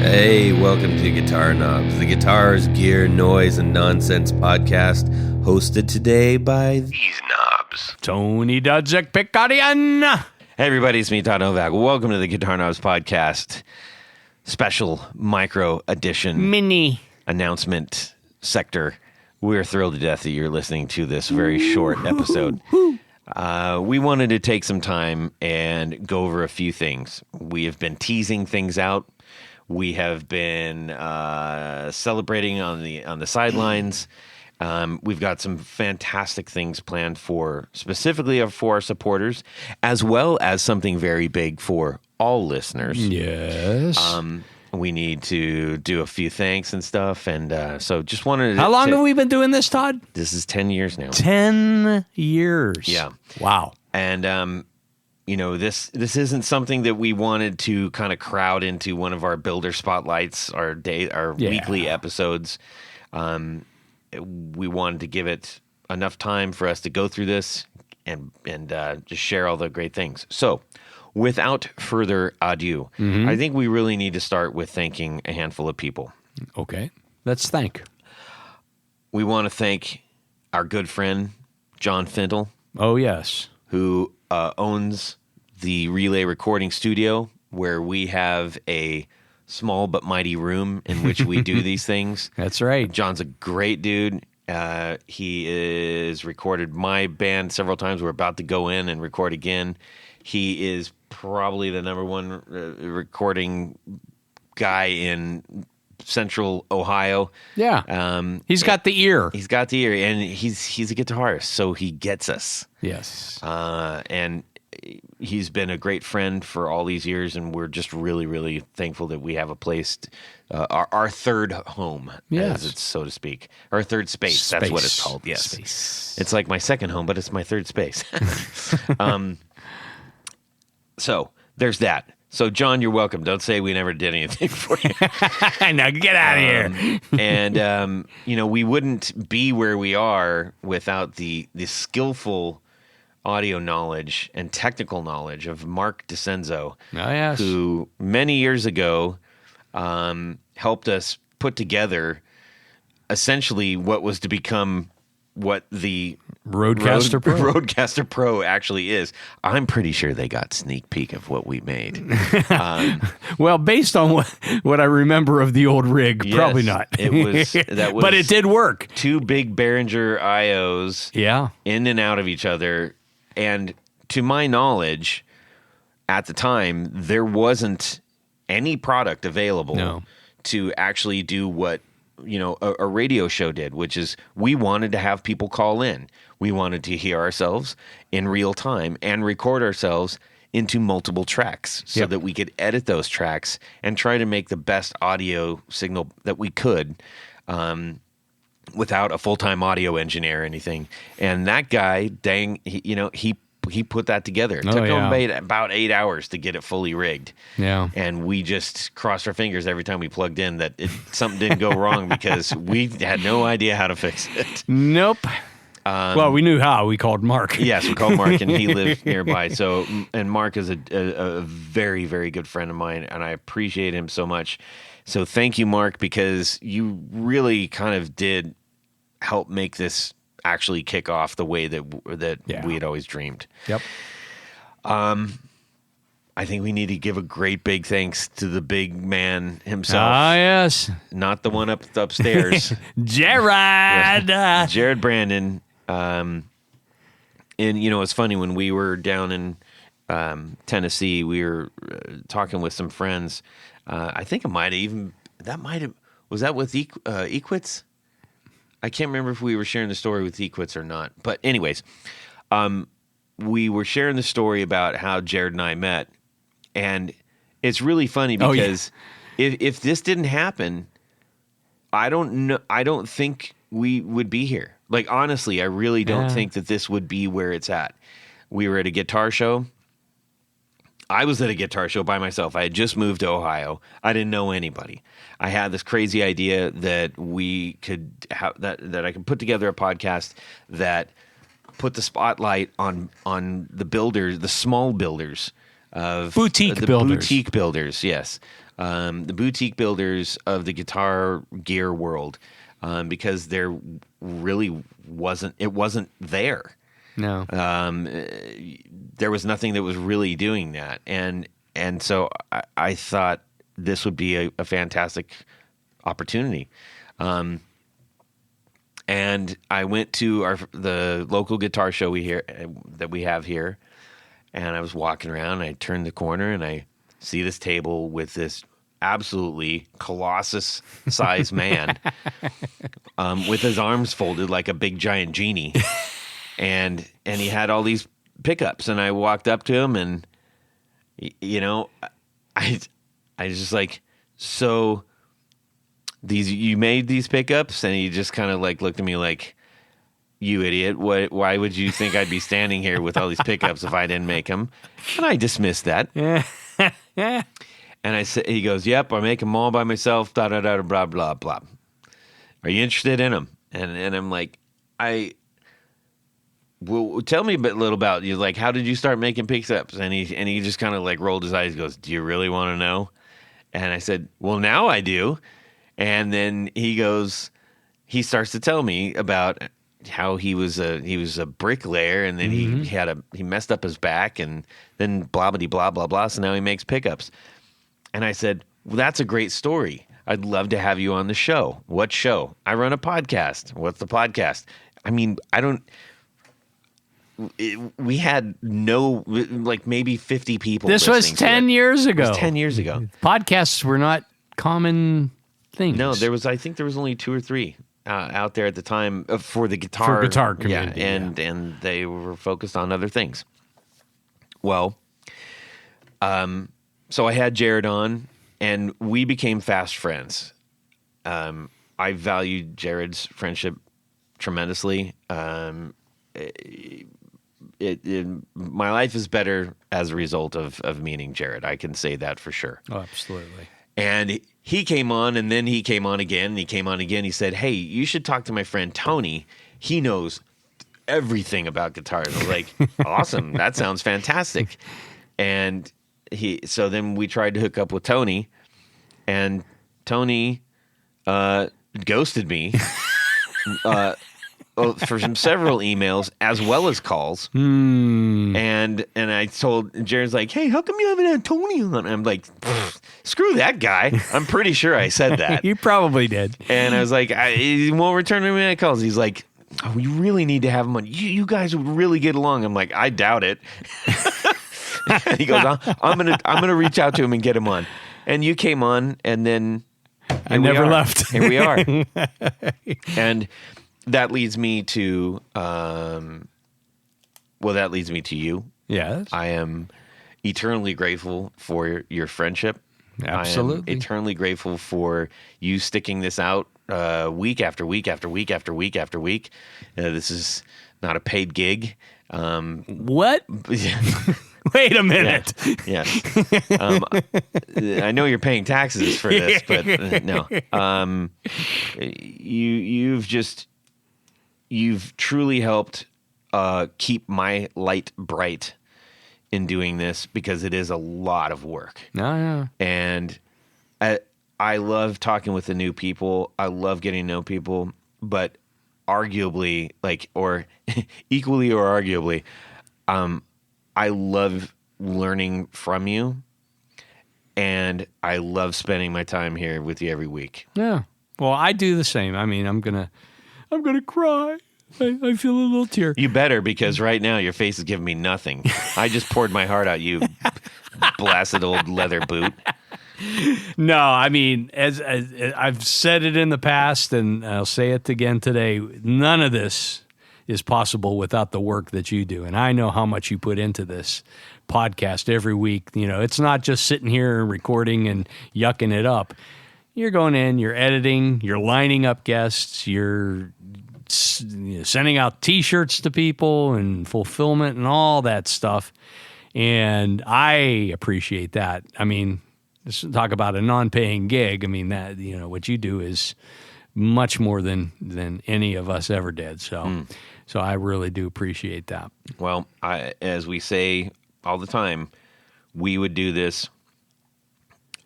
Hey, welcome to Guitar Knobs, the guitars, gear, noise, and nonsense podcast, hosted today by these knobs. Tony Dudzik Picarian. Hey everybody, it's me, Todd Novak. Welcome to the Guitar Knobs podcast, special micro edition Mini. announcement sector. We're thrilled to death that you're listening to this very short episode. We wanted to take some time and go over a few things. We have been teasing things out. We have been celebrating on the sidelines. We've got some fantastic things planned specifically for our supporters, as well as something very big for all listeners. Yes. We need to do a few thanks and stuff, and so just wanted to... How long have we been doing this, Todd? This is 10 years now. 10 years. Yeah. Wow. And this isn't something that we wanted to kind of crowd into one of our builder spotlights, our weekly episodes. We wanted to give it enough time for us to go through this and just share all the great things. So, without further ado, I think we really need to start with thanking a handful of people. Okay. Let's thank. We want to thank our good friend, John Findle. Oh, yes. Who owns the Relay Recording Studio, where we have a small but mighty room in which we do these things. That's right. John's a great dude. He has recorded my band several times. We're about to go in and record again. He is probably the number one recording guy in Central Ohio. Yeah. He's got the ear. He's got the ear, and he's a guitarist, so he gets us. Yes. And he's been a great friend for all these years, and we're just really, really thankful that we have a place, our third home, as it's so to speak. Our third space. That's what it's called. Yes. Space. It's like my second home, but it's my third space. So there's that. So, John, you're welcome. Don't say we never did anything for you. Now get out of here. And, we wouldn't be where we are without the skillful audio knowledge and technical knowledge of Mark DeCenzo, yes. who many years ago helped us put together essentially what was to become what the Roadcaster Pro actually is. I'm pretty sure they got sneak peek of what we made. Well, based on what I remember of the old rig, yes, probably not. But it did work. Two big Behringer IOs, yeah, in and out of each other, and to my knowledge, at the time there wasn't any product available to actually do what a radio show did, which is we wanted to have people call in. We wanted to hear ourselves in real time and record ourselves into multiple tracks so that we could edit those tracks and try to make the best audio signal that we could without a full-time audio engineer or anything. And that guy, he put that together. It took him about 8 hours to get it fully rigged. Yeah. And we just crossed our fingers every time we plugged in that something didn't go wrong because we had no idea how to fix it. Nope. Well, we knew how. We called Mark. Yes, we called Mark, and he lived nearby. And Mark is a very, very good friend of mine, and I appreciate him so much. So thank you, Mark, because you really kind of did help make this actually kick off the way that we had always dreamed. Yep. I think we need to give a great big thanks to the big man himself. Ah, yes. Not the one upstairs. Jared. Yes. Jared Brandon. And it's funny, when we were down in Tennessee, we were talking with some friends. I think it might have was that with Equits? I can't remember if we were sharing the story with Equits or not. But anyways, we were sharing the story about how Jared and I met. And it's really funny because if this didn't happen, I don't think we would be here. Like, honestly, I really don't think that this would be where it's at. We were at a guitar show. I was at a guitar show by myself. I had just moved to Ohio. I didn't know anybody. I had this crazy idea that we could have that I could put together a podcast that put the spotlight on the builders, the small builders of boutique builders. Boutique builders, yes, the boutique builders of the guitar gear world, because there really wasn't there. No. There was nothing that was really doing that, and so I thought this would be a fantastic opportunity. And I went to the local guitar show that we have here, and I was walking around, and I turned the corner, and I see this table with this absolutely colossus-sized man with his arms folded like a big giant genie, and he had all these pickups, and I walked up to him, and I was just like, so you made these pickups? And he just kind of like looked at me like, you idiot, why would you think I'd be standing here with all these pickups if I didn't make them? And I dismissed that. And he goes, yep, I make them all by myself, da da da blah blah blah. Are you interested in them? And I'm like, well, tell me a little about you. Like, how did you start making pickups? And he just kind of like rolled his eyes, goes, do you really want to know? And I said, well, now I do. And then he starts to tell me about how he was a bricklayer, and then he messed up his back, and then blah blah blah blah blah. So now he makes pickups. And I said, well, that's a great story. I'd love to have you on the show. What show? I run a podcast. What's the podcast? I mean, we had maybe 50 people. This was 10 years ago. It was 10 years ago. Podcasts were not common things. No, I think there was only 2 or 3 out there at the time for the guitar community. And they were focused on other things. Well, so I had Jared on, and we became fast friends. I valued Jared's friendship tremendously. My life is better as a result of meeting Jared. I can say that for sure. Oh, absolutely. And he came on, and then he came on again, and he came on again. He said, hey, you should talk to my friend Tony. He knows everything about guitars. I was like, awesome. That sounds fantastic. And so then we tried to hook up with Tony, and Tony ghosted me for several emails as well as calls. And I told Jared's like, hey, how come you haven't had Tony on? And I'm like, screw that guy. I'm pretty sure I said that. You probably did. And I was like, he won't return me my calls. He's like, oh, we really need to have him on. You guys would really get along. I'm like, I doubt it. He goes, I'm gonna reach out to him and get him on. And you came on, and then I never left. Here we are. And that leads me to you. Yes. I am eternally grateful for your friendship. Absolutely. I am eternally grateful for you sticking this out week after week after week after week after week. This is not a paid gig. What? Wait a minute. Yes. I know you're paying taxes for this, but no. You've truly helped keep my light bright in doing this, because it is a lot of work. No. And I love talking with the new people. I love getting to know people, but arguably, or equally or arguably, I love learning from you, and I love spending my time here with you every week. Yeah. Well, I do the same. I mean, I'm gonna cry. I feel a little tear. You better, because right now your face is giving me nothing. I just poured my heart out, you blasted old leather boot. No, I mean, as I've said it in the past, and I'll say it again today, none of this is possible without the work that you do. And I know how much you put into this podcast every week. You know, it's not just sitting here and recording and yucking it up. You're going in, you're editing, you're lining up guests, you're sending out T-shirts to people and fulfillment and all that stuff. And I appreciate that. I mean, just talk about a non-paying gig. I mean, that, you know, what you do is much more than any of us ever did. So, so I really do appreciate that. Well, as we say all the time, we would do this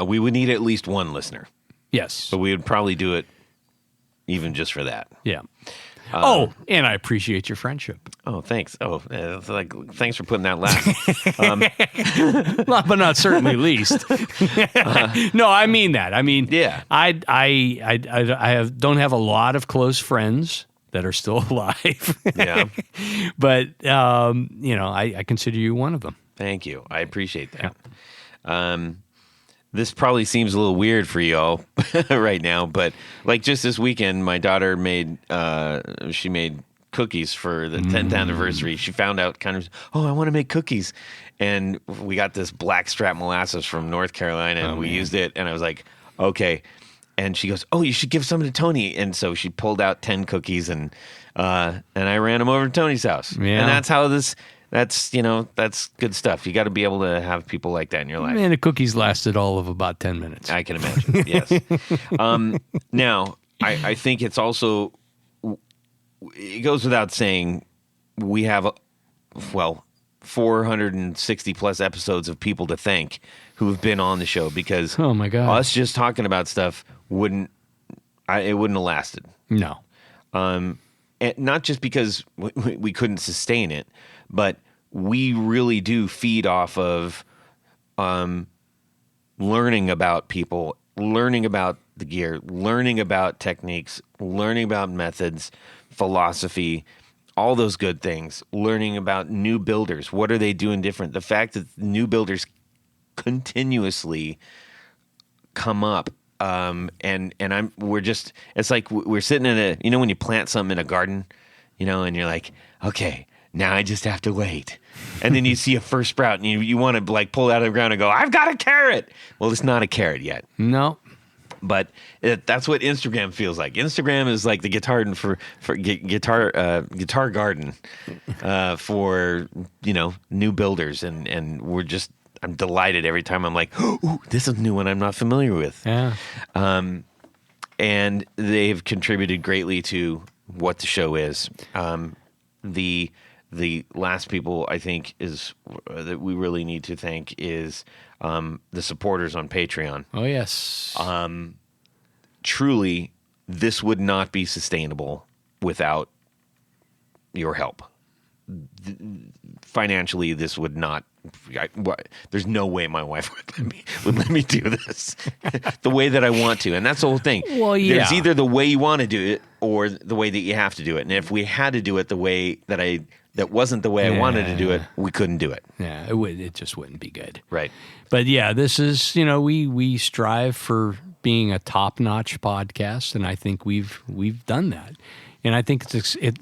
We would need at least one listener, Yes. but we would probably do it even just for that. Yeah. And I appreciate your friendship. Oh, thanks. Oh, it's like thanks for putting that last. Last but not certainly least. No, I mean that. I mean, Yeah. I don't have a lot of close friends that are still alive. Yeah. But I consider you one of them. Thank you. I appreciate that. This probably seems a little weird for y'all right now, but like just this weekend, my daughter made cookies for the 10th anniversary. She found out I want to make cookies. And we got this blackstrap molasses from North Carolina and we used it. And I was like, okay. And she goes, oh, you should give some to Tony. And so she pulled out 10 cookies and I ran them over to Tony's house. Yeah. And that's how that's good stuff. You got to be able to have people like that in your life. And the cookies lasted all of about 10 minutes. I can imagine. Yes. Now, I think it's also, it goes without saying, we have, 460 plus episodes of people to thank who have been on the show because Oh my God. us just talking about stuff wouldn't have lasted. No. And not just because we couldn't sustain it, but we really do feed off of learning about people, learning about the gear, learning about techniques, learning about methods, philosophy, all those good things, learning about new builders. What are they doing different? The fact that new builders continuously come up. It's like we're sitting in when you plant something in a garden, and you're like, okay, now I just have to wait. And then you see a first sprout and you want to like pull it out of the ground and go, I've got a carrot. Well, it's not a carrot yet. No. But that's what Instagram feels like. Instagram is like the guitar garden for new builders, and I'm delighted every time I'm like, ooh, this is a new one I'm not familiar with. Yeah. And they've contributed greatly to what the show is. The last people I think is that we really need to thank is the supporters on Patreon. Oh, yes. Truly, this would not be sustainable without your help. Financially, this would not. There's no way my wife would let me do this the way that I want to, and that's the whole thing. Well, yeah. There's either the way you want to do it or the way that you have to do it. And if we had to do it the way that wasn't the way I wanted to do it, we couldn't do it. Yeah, it just wouldn't be good. Right. But yeah, this is, we strive for being a top-notch podcast, and I think we've done that. And I think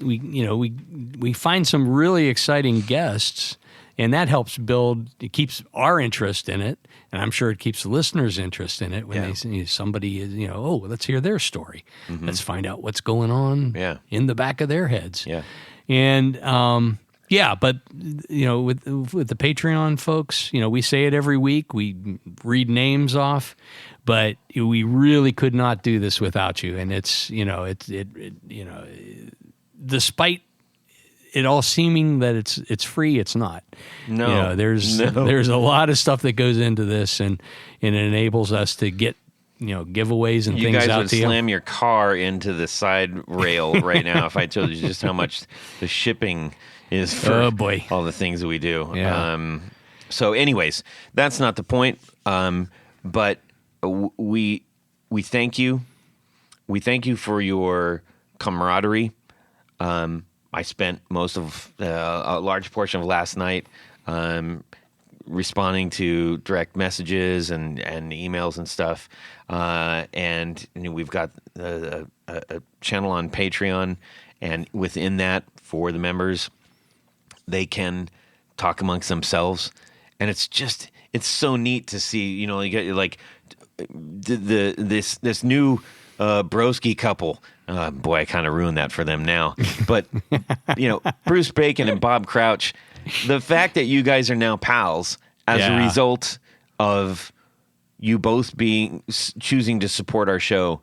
we find some really exciting guests, and that helps it keeps our interest in it, and I'm sure it keeps the listeners' interest in it when they see somebody is, let's hear their story. Mm-hmm. Let's find out what's going on in the back of their heads. Yeah. And but with the Patreon folks, we say it every week. We read names off, but we really could not do this without you. And it's despite it all seeming that it's free, it's not. No, there's a lot of stuff that goes into this, and it enables us to get giveaways and things out to you. You guys would slam your car into the side rail right now if I told you just how much the shipping is for all the things that we do. Yeah. So anyways, that's not the point. But we thank you. We thank you for your camaraderie. I spent most of a large portion of last night responding to direct messages and emails and stuff. And we've got a channel on Patreon, and within that, for the members, they can talk amongst themselves, and it's so neat to see. You get like this new broski couple. Boy, I kind of ruined that for them now. But Bruce Bacon and Bob Crouch. The fact that you guys are now pals as a result of you both choosing to support our show,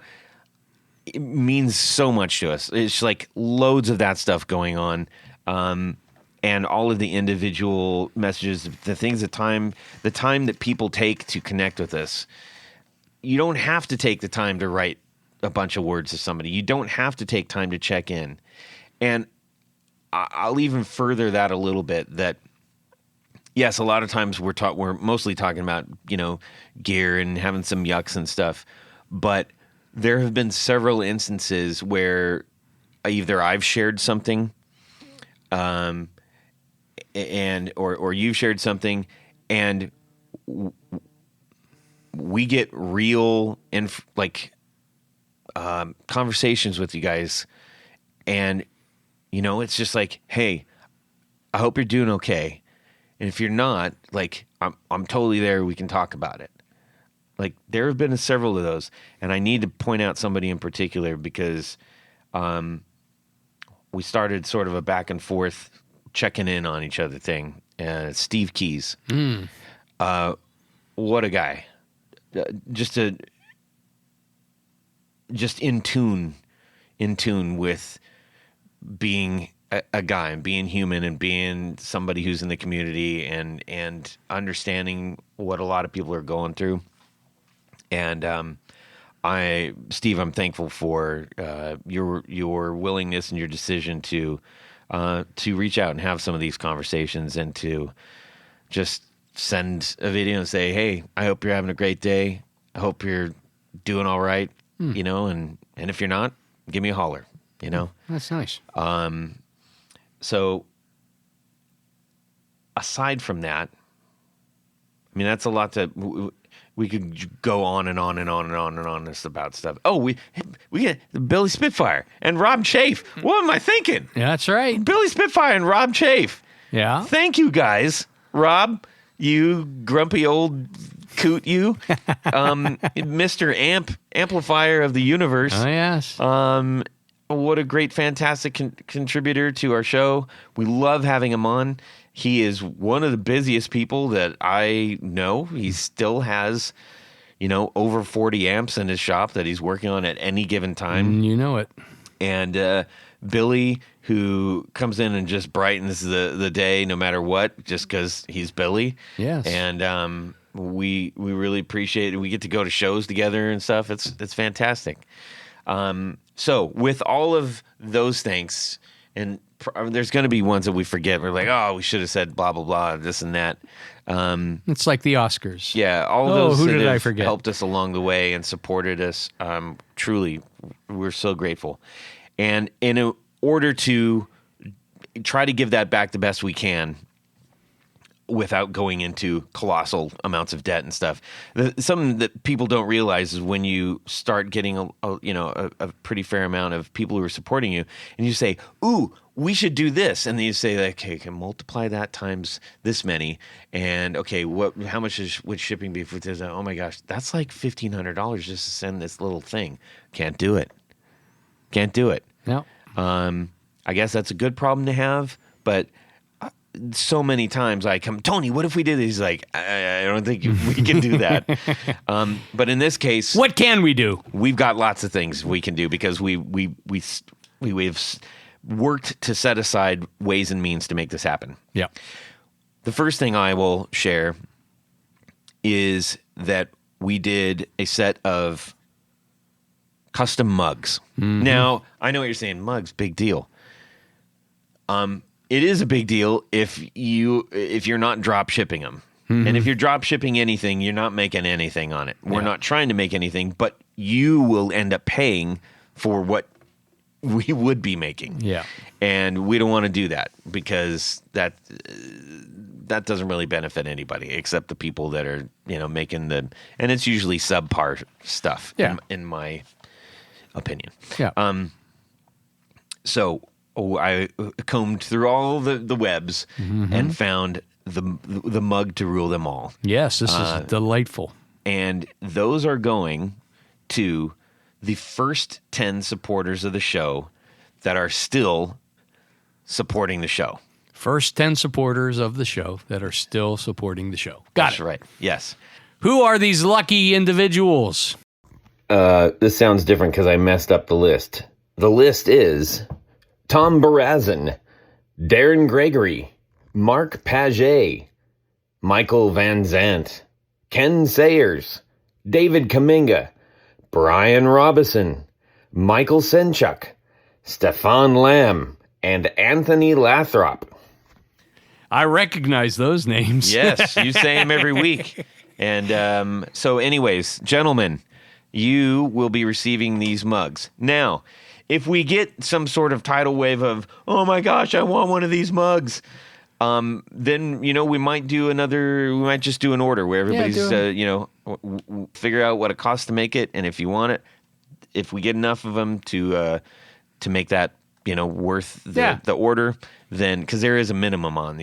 it means so much to us. It's like loads of that stuff going on, and all of the individual messages, the things, the time that people take to connect with us. you don't have to take the time to write a bunch of words to somebody. You don't have to take time to check in. And I'll even further that a little bit, that yes, a lot of times we're mostly talking about, gear and having some yucks and stuff. But there have been several instances where either I've shared something, or you've shared something, and we get real conversations with you guys, and it's just like, hey, I hope you're doing okay, and if you're not, I'm totally there. We can talk about it. There have been several of those, and I need to point out somebody in particular because we started sort of a back and forth checking in on each other thing. Steve Keys, what a guy! Just in tune with being a guy and being human and being somebody who's in the community and understanding what a lot of people are going through. And Steve, I'm thankful for your willingness and your decision to reach out and have some of these conversations, and to just send a video and say, hey, I hope you're having a great day. I hope you're doing all right, and if you're not, give me a holler, That's nice. So aside from that, I mean, that's a lot we could go on and on and on and on and on this about stuff. Oh, we get Billy Spitfire and Rob Chafe. What am I thinking? Yeah, that's right. Billy Spitfire and Rob Chafe. Yeah. Thank you, guys. Rob, you grumpy old coot, you, Mr. Amplifier of the universe. Oh, yes. What a great, fantastic contributor to our show. We love having him on. He is one of the busiest people that I know. He still has, over 40 amps in his shop that he's working on at any given time. You know it. And Billy, who comes in and just brightens the day no matter what, just because he's Billy. Yes. And we really appreciate it. We get to go to shows together and stuff. It's fantastic. So with all of those things, and there's going to be ones that we forget. We're like, oh, we should have said blah, blah, blah, this and that. It's like the Oscars. Yeah, all of those who that did have I forget? helped us along the way and supported us. Truly, we're so grateful. And in order to try to give that back the best we can, without going into colossal amounts of debt and stuff. Something that people don't realize is when you start getting a pretty fair amount of people who are supporting you, and you say, ooh, we should do this. And then you say, okay, can multiply that times this many. And okay, how much would shipping be for this? Oh my gosh, that's like $1,500 just to send this little thing. Can't do it. No. I guess that's a good problem to have, but so many times I come, Tony, what if we did this? He's like, I don't think we can do that. But in this case, What can we do? we've got lots of things we can do because we've worked to set aside ways and means to make this happen. Yeah. The first thing I will share is that we did a set of custom mugs. Now, I know what you're saying. Mugs, big deal. It is a big deal if you're not drop shipping them. And if you're drop shipping anything, you're not making anything on it. We're not trying to make anything, but you will end up paying for what we would be making. Yeah. And we don't want to do that because that doesn't really benefit anybody except the people that are, making and it's usually subpar stuff in my opinion. Yeah. So I combed through all the webs and found the mug to rule them all. Yes, this is delightful. And those are going to the first 10 supporters of the show that are still supporting the show. First 10 supporters of the show that are still supporting the show. That's right. Yes. Who are these lucky individuals? This sounds different because I messed up the list. The list is Tom Barazin, Darren Gregory, Mark Paget, Michael Van Zant, Ken Sayers, David Kaminga, Brian Robison, Michael Senchuk, Stefan Lamb, and Anthony Lathrop. I recognize those names. Yes, you say them every week. And so anyways, gentlemen, you will be receiving these mugs. Now, if we get some sort of tidal wave of, oh my gosh, I want one of these mugs, then, we might just do an order where everybody's, figure out what it costs to make it. And if you want it, if we get enough of them to make that, worth the order, then, because there is a minimum on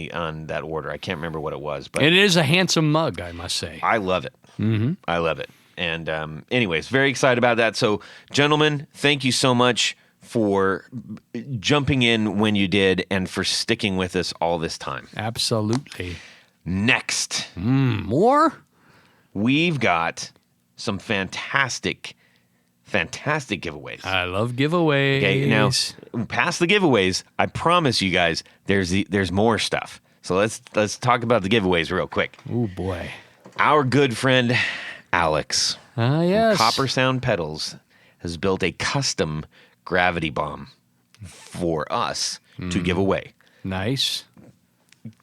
that order. I can't remember what it was, but it is a handsome mug, I must say. I love it. Mm-hmm. I love it. And anyways, very excited about that. So, gentlemen, thank you so much for jumping in when you did and for sticking with us all this time. Absolutely. Next. More? We've got some fantastic giveaways. I love giveaways. Okay, now, past the giveaways, I promise you guys there's more stuff. So let's talk about the giveaways real quick. Oh, boy. Our good friend Alex Yes. from Copper Sound Pedals has built a custom gravity bomb for us to give away. Nice.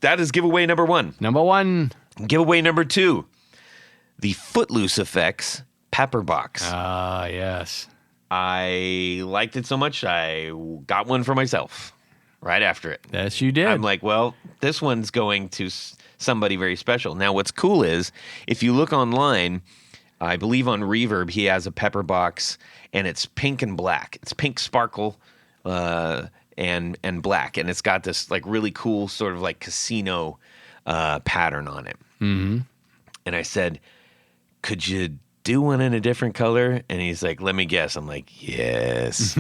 That is giveaway number 1. Number 1. Giveaway number 2, the Footloose Effects Pepper Box. Yes. I liked it so much, I got one for myself right after it. Yes, you did. I'm like, well, this one's going to somebody very special. Now, what's cool is, if you look online, I believe on Reverb, he has a pepper box, and it's pink and black. It's pink sparkle and black, and it's got this like really cool sort of like casino pattern on it. Mm-hmm. And I said, could you do one in a different color? And he's like, let me guess. I'm like, yes.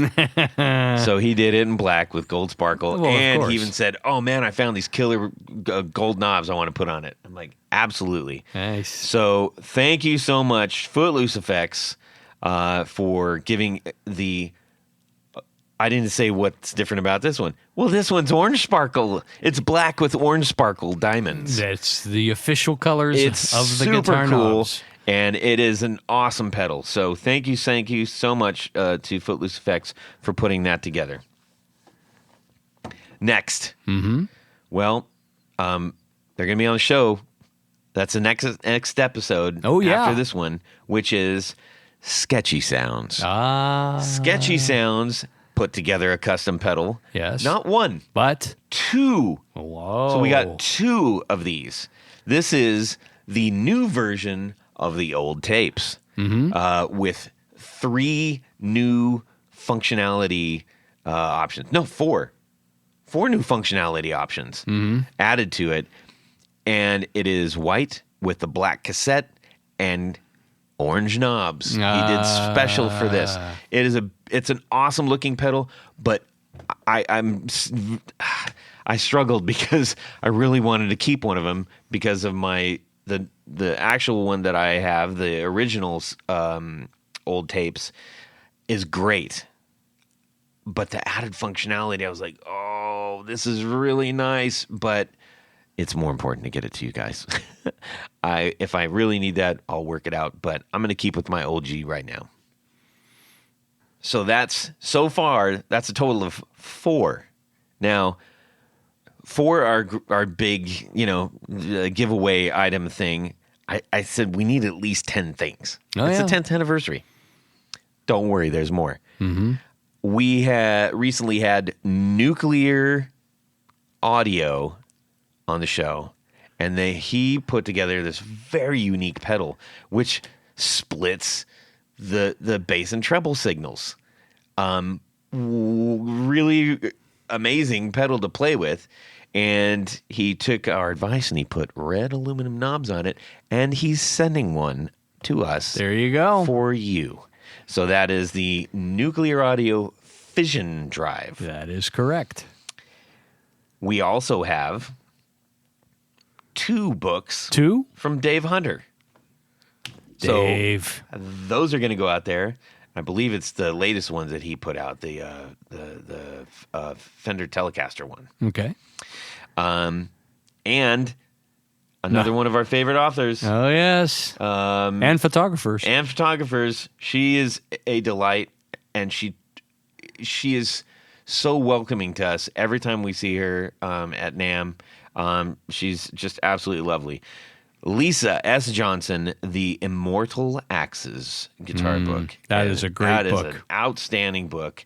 So he did it in black with gold sparkle. Well, and he even said, oh man, I found these killer gold knobs I want to put on it. I'm like, absolutely. Nice. So thank you so much, Footloose Effects, for giving the... I didn't say what's different about this one. Well, this one's orange sparkle. It's black with orange sparkle diamonds. That's the official colors It's of the super guitar cool. knobs. And it is an awesome pedal. So thank you so much to Footloose Effects for putting that together. Next. Mm-hmm. Well, they're going to be on the show. That's the next episode after this one, which is Sketchy Sounds. Sketchy Sounds put together a custom pedal. Yes. Not one, but 2. Whoa. So we got 2 of these. This is the new version of the old tapes with 3 new functionality options. No, 4. 4 new functionality options added to it. And it is white with the black cassette and orange knobs. He did special for this. It's an awesome looking pedal, but I struggled because I really wanted to keep one of them because of the actual one that I have, the originals old tapes, is great. But the added functionality, I was like, oh, this is really nice, but it's more important to get it to you guys. If I really need that, I'll work it out, but I'm going to keep with my old G right now. So so far, that's a total of 4. Now, 4 are big, giveaway item thing. I said we need at least 10 things. It's the 10th anniversary. Don't worry, there's more. Mm-hmm. We recently had Nuclear Audio on the show, and he put together this very unique pedal, which splits the bass and treble signals. Really amazing pedal to play with. And he took our advice and he put red aluminum knobs on it, and he's sending one to us. There you go. For you. So that is the Nuclear Audio Fission Drive. That is correct. We also have 2 books. 2? From Dave Hunter. Dave. So those are going to go out there. I believe it's the latest ones that he put out, the Fender Telecaster one. Okay. And another one of our favorite authors. Oh, yes. And photographers. And photographers. She is a delight, and she is so welcoming to us every time we see her at NAMM. She's just absolutely lovely. Lisa S. Johnson, The Immortal Axes guitar book. That is a great book. That is an outstanding book.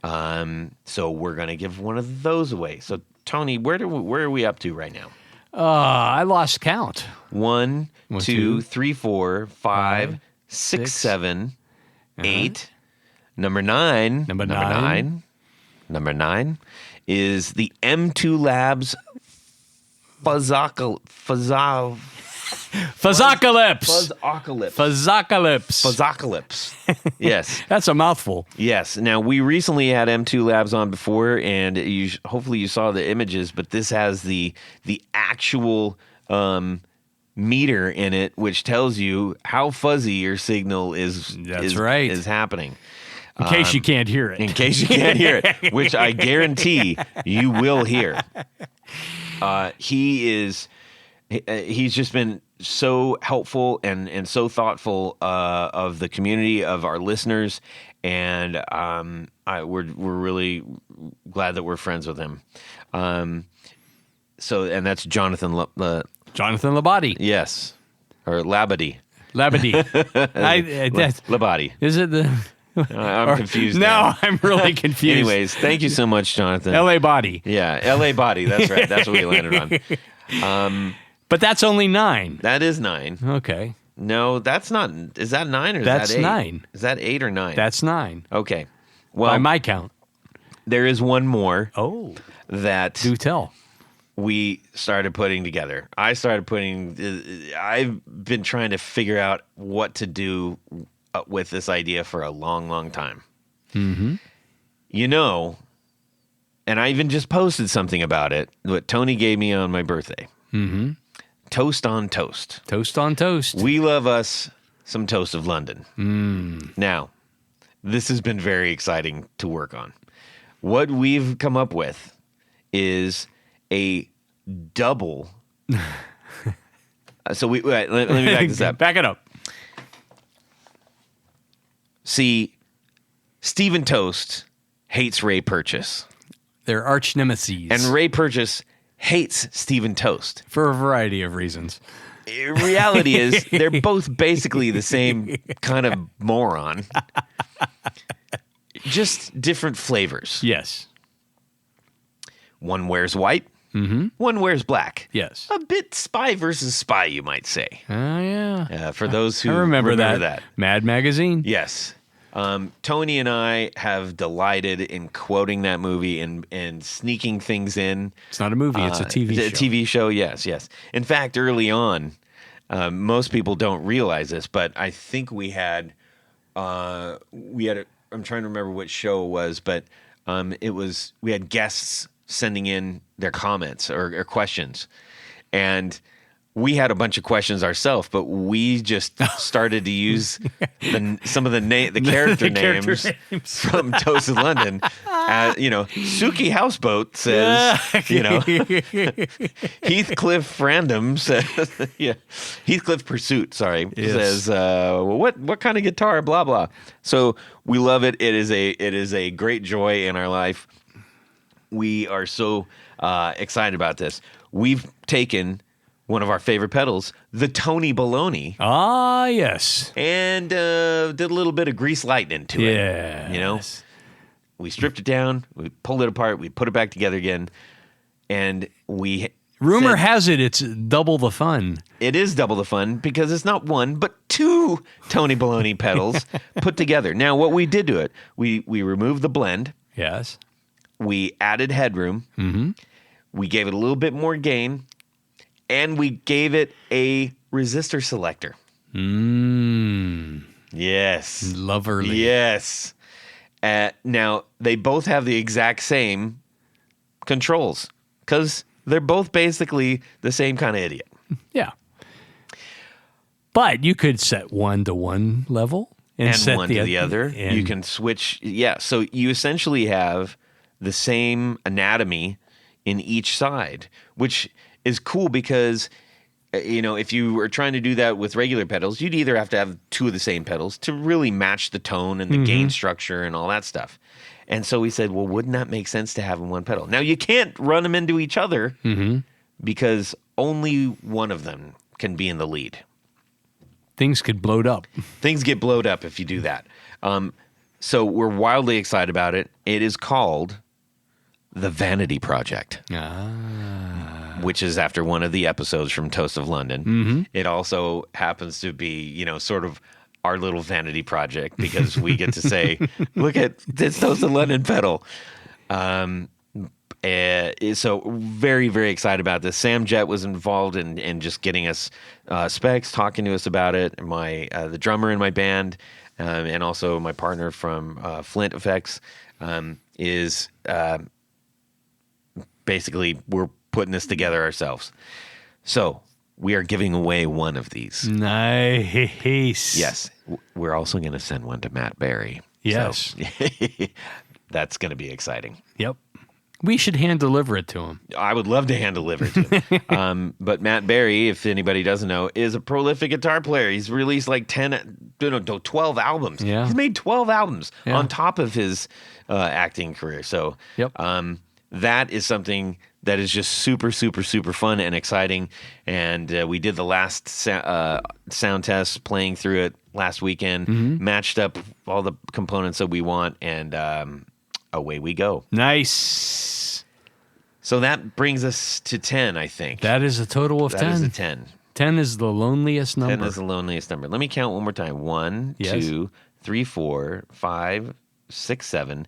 So we're going to give one of those away. So, Tony, where are we up to right now? I lost count. 1, 2, 3, 4, 5, 6, 7, 8. Number 9. Number 9 is the M2 Labs Fuzzocalypse. Yes. That's a mouthful. Yes. Now, we recently had M2 Labs on before, and hopefully you saw the images, but this has the actual meter in it, which tells you how fuzzy your signal is happening. In case you can't hear it. In case you can't hear it, which I guarantee you will hear. He's just been so helpful and so thoughtful of the community, of our listeners, and we're really glad that we're friends with him. And that's Jonathan Labadie. Yes, or Labadie. Labadie. Is it the? I'm confused. No, I'm really confused. Anyways, thank you so much, Jonathan. LA Body. Yeah, LA Body. That's right. That's what we landed on. But that's only 9. That is 9. Okay. No, that's not. Is that 9 or is that's that 8? 9. Is that 8 or 9? That's 9. Okay. Well, by my count. There is one more. Oh. That do tell. We started putting together. I've been trying to figure out what to do with this idea for a long, long time. Mm-hmm. And I even just posted something about it, what Tony gave me on my birthday. Mm-hmm. Toast on Toast. Toast on Toast. We love us some Toast of London. Now, this has been very exciting to work on. What we've come up with is a double. So let me back this up. Back it up. See, Stephen Toast hates Ray Purchase. They're arch nemesis. And Ray Purchase hates Stephen Toast. For a variety of reasons. Reality is they're both basically the same kind of moron. Just different flavors. Yes. One wears white. Mm-hmm. One wears black. Yes. A bit spy versus spy, you might say. Oh, yeah. For those who I remember that. Mad Magazine. Yes. Tony and I have delighted in quoting that movie and sneaking things in. It's not a movie, it's a TV show. A TV show, yes. In fact, early on, most people don't realize this, but I think we had I'm trying to remember what show it was, but we had guests sending in their comments or questions, and we had a bunch of questions ourselves, but we just started to use some of the character names from Toast of London. Suki Houseboat says, Heathcliff Random says, Heathcliff Pursuit, says, what kind of guitar, blah, blah. So we love it. It is a great joy in our life. We are so excited about this. We've taken one of our favorite pedals, the Tony Baloney. Ah, yes. And did a little bit of grease lightning to it. Yeah. We stripped it down, we pulled it apart, we put it back together again, and Rumor has it it's double the fun. It is double the fun because it's not one, but 2 Tony Baloney pedals put together. Now, what we did to it, we removed the blend. Yes. We added headroom. Mm-hmm. We gave it a little bit more gain. And we gave it a resistor selector. Yes. Loverly. Yes. Now, they both have the exact same controls because they're both basically the same kind of idiot. Yeah. But you could set one to one level and set one to the other. You can switch. Yeah. So you essentially have the same anatomy in each side, which is cool because if you were trying to do that with regular pedals, you'd either have to have two of the same pedals to really match the tone and the gain structure and all that stuff. And so we said, well, wouldn't that make sense to have in one pedal? Now, you can't run them into each other because only one of them can be in the lead. Things could blow up. Things get blowed up if you do that. So we're wildly excited about it. It is called The Vanity Project, which is after one of the episodes from Toast of London. It also happens to be, sort of our little vanity project because we get to say, look at this Toast of London pedal. So very, very excited about this. Sam Jett was involved in just getting us specs, talking to us about it. The drummer in my band and also my partner from Flint Effects is basically we're putting this together ourselves. So we are giving away one of these. Nice. Yes. We're also going to send one to Matt Berry. Yes. So, that's going to be exciting. Yep. We should hand deliver it to him. I would love to hand deliver it to him. But Matt Berry, if anybody doesn't know, is a prolific guitar player. He's released like 12 albums. Yeah. He's made 12 albums on top of his acting career. So that is something that is just super, super, super fun and exciting. And we did the last sound test playing through it last weekend, matched up all the components that we want, and away we go. Nice. So that brings us to 10, I think. That is a total of 10. That is a 10. 10 is the loneliest number. 10 is the loneliest number. Let me count one more time. 1, 2, 3, 4, 5, 6, 7,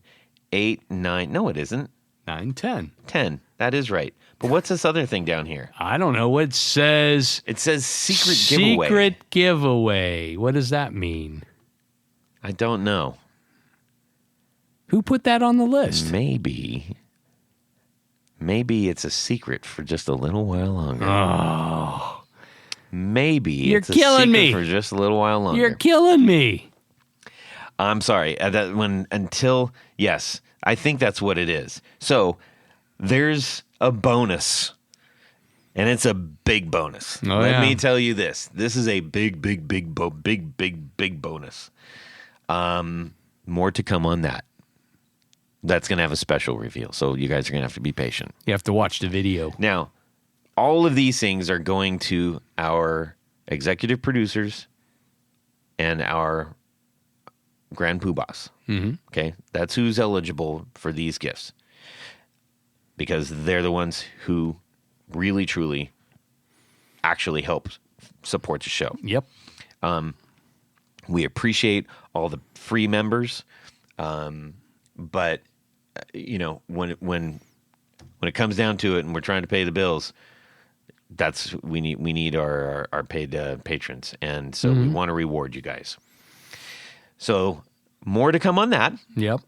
8, 9. No, it isn't. 9, 10. 10. That is right. But what's this other thing down here? I don't know. It says... It says secret giveaway. Secret giveaway. What does that mean? I don't know. Who put that on the list? Maybe it's a secret for just a little while longer. Oh. Maybe You're it's a killing secret me. for just a little while longer. You're killing me. I'm sorry. Yes, I think that's what it is. So there's a bonus, and it's a big bonus. Let me tell you this. This is a big bonus. More to come on that. That's going to have a special reveal, so you guys are going to have to be patient. You have to watch the video. Now, all of these things are going to our executive producers and our grand poobahs. Okay? That's who's eligible for these gifts because they're the ones who really, truly actually help support the show. Yep. We appreciate all the free members, but when it comes down to it, and we're trying to pay the bills, we need our paid patrons, and so we want to reward you guys. So more to come on that. Yep.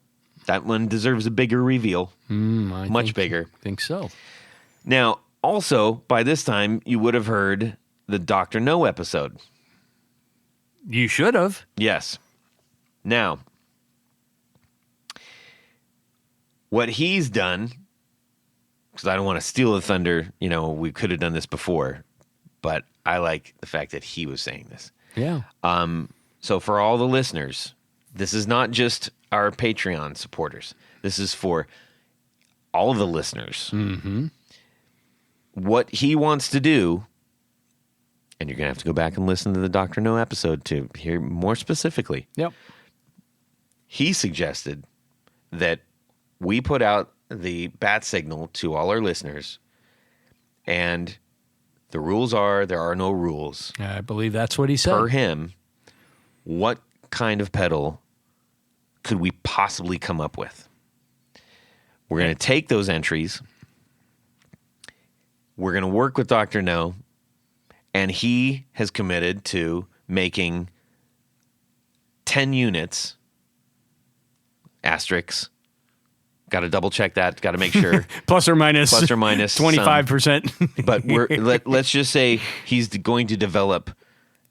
That one deserves a bigger reveal, much bigger. I think so. Now, also by this time, you would have heard the Dr. No episode. You should have. Yes. Now, what he's done, because I don't want to steal the thunder, we could have done this before, but I like the fact that he was saying this. Yeah. So for all the listeners, this is not just our Patreon supporters. This is for all the listeners. What he wants to do, and you're going to have to go back and listen to the Dr. No episode to hear more specifically. Yep. He suggested that we put out the bat signal to all our listeners, and the rules are there are no rules. I believe that's what he said. Per him, what kind of pedal could we possibly come up with? We're going to take those entries. We're going to work with Dr. No, and he has committed to making 10 units, asterisks. Got to double check that. Got to make sure. Plus or minus 25%. But let's just say he's going to develop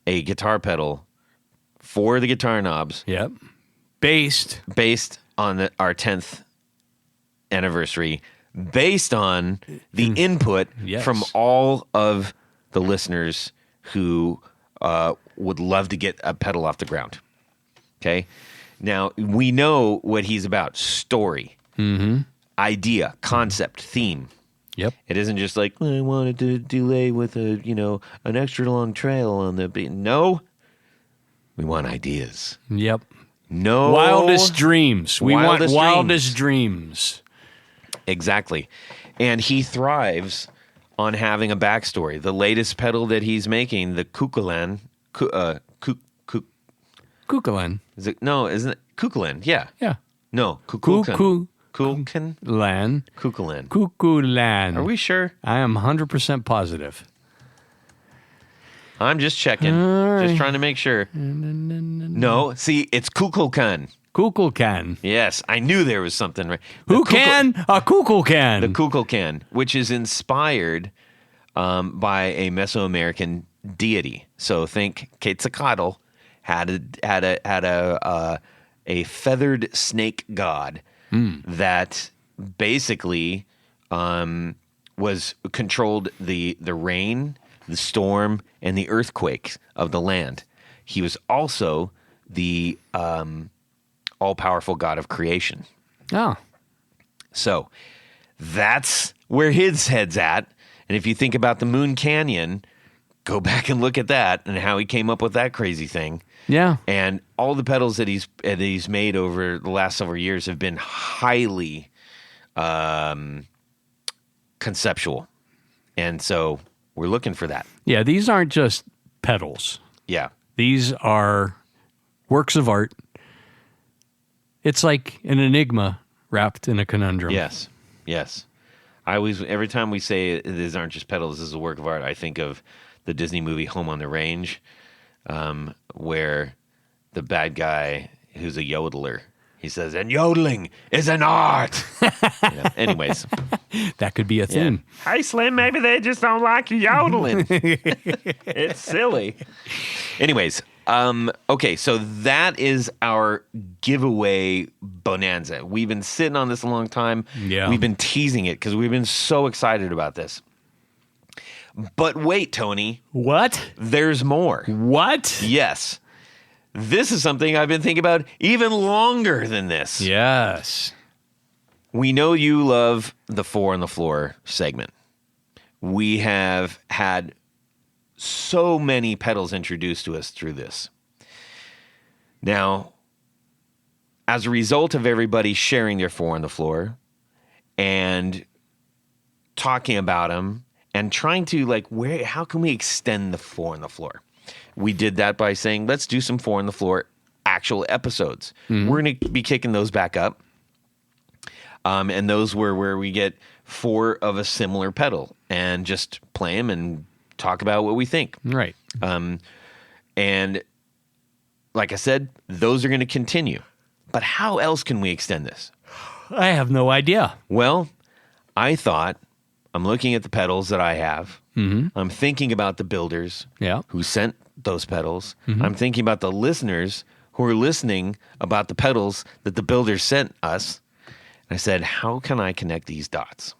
a guitar pedal for the guitar knobs. Yep. Based on our 10th anniversary, based on the input from all of the listeners who would love to get a pedal off the ground. Okay? Now, we know what he's about. Story, idea, concept, theme. Yep. It isn't just like, I wanted to delay with an extra long trail on the beat. No. We want ideas. Yep. No. Wildest dreams. We want Wildest wildest dreams. Exactly. And he thrives on having a backstory. The latest pedal that he's making, the Kukulan, Kukulan. is it? No, isn't it? Kukulan, yeah. Yeah. No, Kukulkan. Kukulkan? Lan. Kukulan. Kukulan. Are we sure? I am 100% positive. I'm just checking. Just trying to make sure. No, see, it's Kukulkan. Kukulkan. Yes, I knew there was something right. Who can? A Kukulkan. The Kukulkan, which is inspired by a Mesoamerican deity. So think Quetzalcoatl had a feathered snake god that basically was controlled the rain, the storm, and the earthquakes of the land. He was also the all-powerful God of creation. Oh. So that's where his head's at. And if you think about the Moon Canyon, go back and look at that and how he came up with that crazy thing. Yeah. And all the pedals that he's made over the last several years have been highly conceptual. And so we're looking for that. Yeah, these aren't just pedals. Yeah. These are works of art. It's like an enigma wrapped in a conundrum. Yes. Yes. Every time we say these aren't just pedals, this is a work of art, I think of the Disney movie Home on the Range, where the bad guy who's a yodeler, he says, and yodeling is an art. Anyways. That could be a theme. Yeah. Hey, Slim, maybe they just don't like you yodeling. It's silly. Anyways, okay, so that is our giveaway bonanza. We've been sitting on this a long time. Yeah. We've been teasing it because we've been so excited about this. But wait, Tony. What? There's more. What? Yes. This is something I've been thinking about even longer than this. Yes. We know you love the Four on the Floor segment. We have had so many pedals introduced to us through this. Now, as a result of everybody sharing their Four on the Floor and talking about them and trying to how can we extend the Four on the Floor? We did that by saying, let's do some Four on the Floor actual episodes. Mm-hmm. We're going to be kicking those back up. And those were where we get four of a similar pedal and just play them and talk about what we think. Right. And like I said, those are going to continue. But how else can we extend this? I have no idea. Well, I thought, I'm looking at the pedals that I have. Mm-hmm. I'm thinking about the builders who sent those pedals. Mm-hmm. I'm thinking about the listeners who are listening about the pedals that the builders sent us. And I said, how can I connect these dots?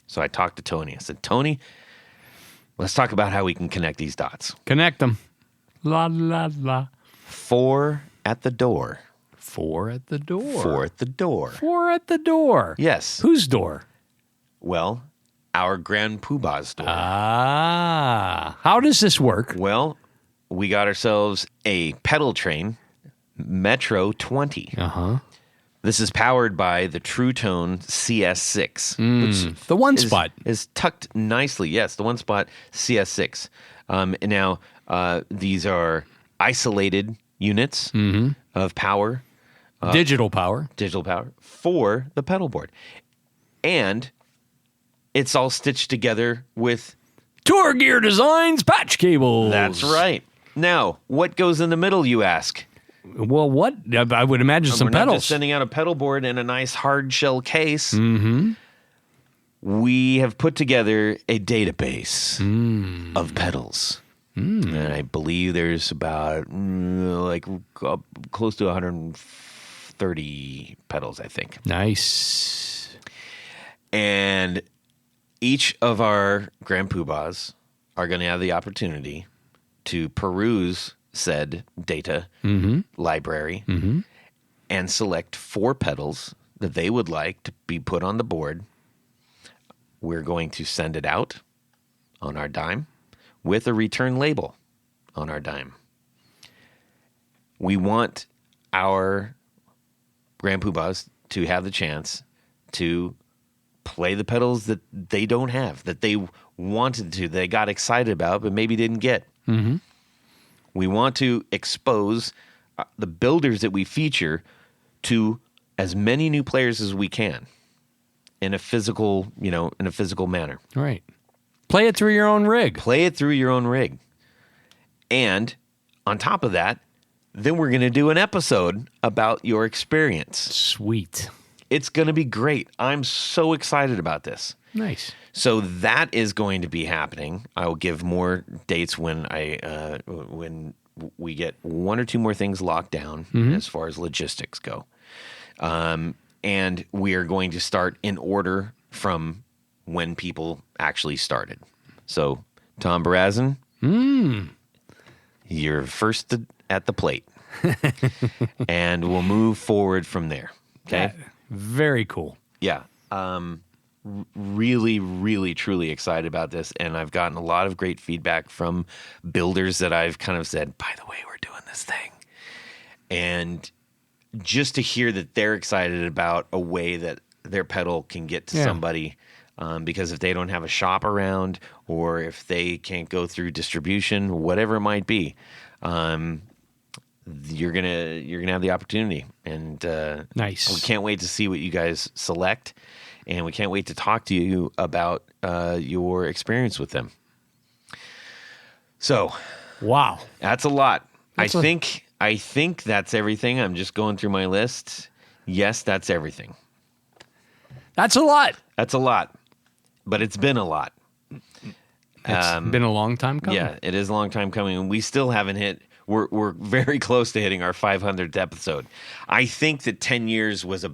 So I talked to Tony. I said, Tony, let's talk about how we can connect these dots. Connect them. La, la, la. Four at the door. Four at the door. Four at the door. Four at the door. Yes. Whose door? Well, our Grand Poobah's door. Ah. How does this work? Well, we got ourselves a pedal train, Metro 20. Uh-huh. This is powered by the True Tone CS6. Which the one spot. Is tucked nicely. Yes, the one spot CS6. And now, these are isolated units of power. Digital power. Digital power for the pedal board. And it's all stitched together with Tour Gear Designs patch cables. That's right. Now, what goes in the middle, you ask? Well, what? I would imagine some We're not pedals. just sending out a pedal board in a nice hard shell case. Mm-hmm. We have put together a database of pedals. And I believe there's about close to 130 pedals, I think. Nice. And each of our Grand Poobahs are going to have the opportunity to peruse said data library and select 4 pedals that they would like to be put on the board. We're going to send it out on our dime with a return label on our dime. We want our Grand Poobahs to have the chance to play the pedals that they don't have, that they wanted to, they got excited about, but maybe didn't get. We want to expose the builders that we feature to as many new players as we can in a physical, manner. Right. Play it through your own rig. Play it through your own rig. And on top of that, then we're going to do an episode about your experience. Sweet. It's going to be great. I'm so excited about this. Nice. So that is going to be happening. I will give more dates when we get 1 or 2 more things locked down as far as logistics go. And we are going to start in order from when people actually started. So, Tom Barazin, you're first at the plate. And we'll move forward from there. Okay? Very cool. Yeah. Really, really, truly excited about this. And I've gotten a lot of great feedback from builders that I've kind of said, by the way, we're doing this thing. And just to hear that they're excited about a way that their pedal can get to somebody, because if they don't have a shop around or if they can't go through distribution, whatever it might be, you're gonna have the opportunity. And nice. We can't wait to see what you guys select, and we can't wait to talk to you about your experience with them. So, wow, that's a lot. I think that's everything. I'm just going through my list. Yes, that's everything. That's a lot. That's a lot, but it's been a lot. It's been a long time coming. Yeah, it is a long time coming, and we still haven't hit. We're very close to hitting our 500th episode. I think that 10 years is a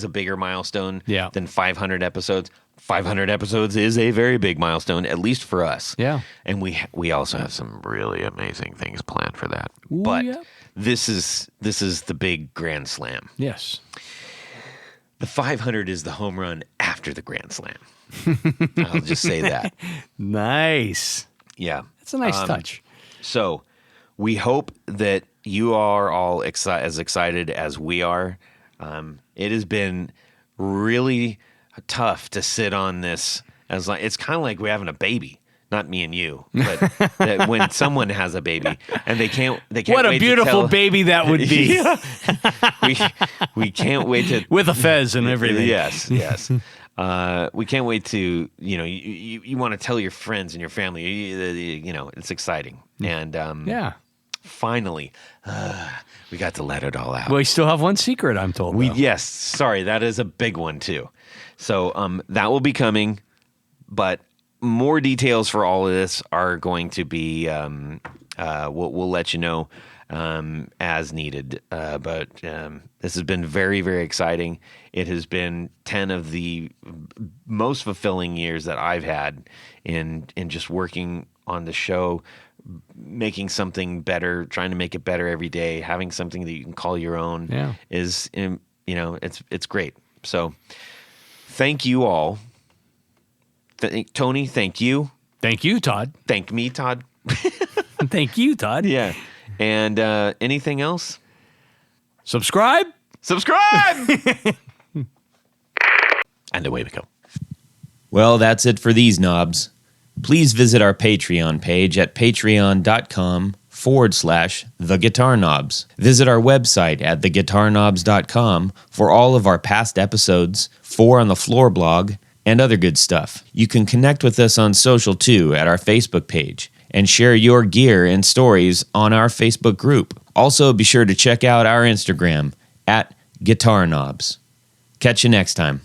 bigger milestone than 500 episodes. 500 episodes is a very big milestone, at least for us. Yeah. And we also have some really amazing things planned for that. Ooh, but yeah. this is the big grand slam. Yes. The 500 is the home run after the grand slam. I'll just say that. Nice. Yeah. That's a nice touch. So we hope that you are all as excited as we are. It has been really tough to sit on this. It's kind of like we're having a baby. Not me and you, but that when someone has a baby and they can't what a wait beautiful to baby that would be. we can't wait to with a fez and everything. Yes. We can't wait to, you want to tell your friends and your family, it's exciting. And finally, we got to let it all out. We still have one secret, I'm told. Yes, sorry, that is a big one too. So that will be coming, but more details for all of this are going to be, we'll let you know as needed. But this has been very, very exciting. It has been 10 of the most fulfilling years that I've had in just working on the show, making something better, trying to make it better every day, having something that you can call your own is, it's great. So thank you all. Tony, thank you. Thank you, Todd. Thank me, Todd. Thank you, Todd. Yeah. And anything else? Subscribe. And away we go. Well, that's it for these knobs. Please visit our Patreon page at patreon.com/theguitarknobs. Visit our website at theguitarknobs.com for all of our past episodes, 4 on the Floor blog, and other good stuff. You can connect with us on social too at our Facebook page and share your gear and stories on our Facebook group. Also, be sure to check out our Instagram at Guitar Knobs. Catch you next time.